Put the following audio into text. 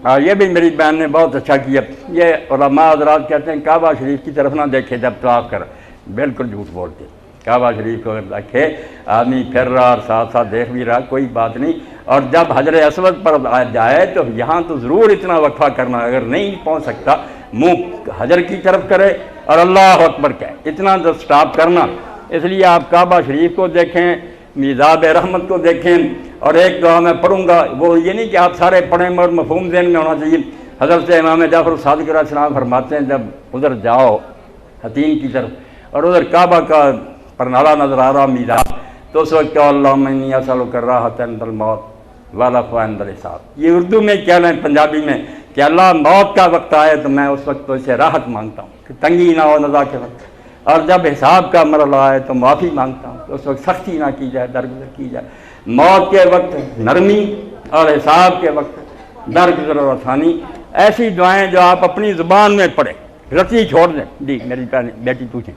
ہاں یہ بھی میری بہن نے بہت اچھا کیا. یہ علماء حضرات کہتے ہیں کعبہ شریف کی طرف نہ دیکھے جب طواف کر. بالکل جھوٹ بولتے. کعبہ شریف کو اگر دیکھے آدمی پھر رہا اور ساتھ ساتھ دیکھ بھی رہا کوئی بات نہیں. اور جب حجر اسود پر جائے تو یہاں تو ضرور اتنا وقفہ کرنا, اگر نہیں پہنچ سکتا منہ حجر کی طرف کرے اور اللہ اکبر کہے, اتنا تو سٹاپ کرنا. اس لیے آپ کعبہ شریف کو دیکھیں, میزاب رحمت کو دیکھیں. اور ایک دعا میں پڑھوں گا, وہ یہ نہیں کہ آپ سارے پڑھیں اور مفہوم ذہن میں ہونا چاہیے. حضرت امام جعفر صادق علیہ السلام فرماتے ہیں جب ادھر جاؤ حتیم کی طرف اور ادھر کعبہ کا پرنالہ نظر آ رہا میزاب, تو اس وقت اللہم انی اسألک الراحۃ عند الموت والعفو عند الحساب. یہ اردو میں کیا لیں پنجابی میں کہ اللہ موت کا وقت آئے تو میں اس وقت تو اسے راحت مانگتا ہوں کہ تنگی نہ ہو نزا کے وقت, اور جب حساب کا مرحلہ آئے تو معافی مانگتا ہوں تو اس وقت سختی نہ کی جائے, درگزر کی جائے. موت کے وقت نرمی اور حساب کے وقت درگزر اور آسانی. ایسی دعائیں جو آپ اپنی زبان میں پڑھیں, رتی چھوڑ دیں. جی میری بیٹی پوچھیں.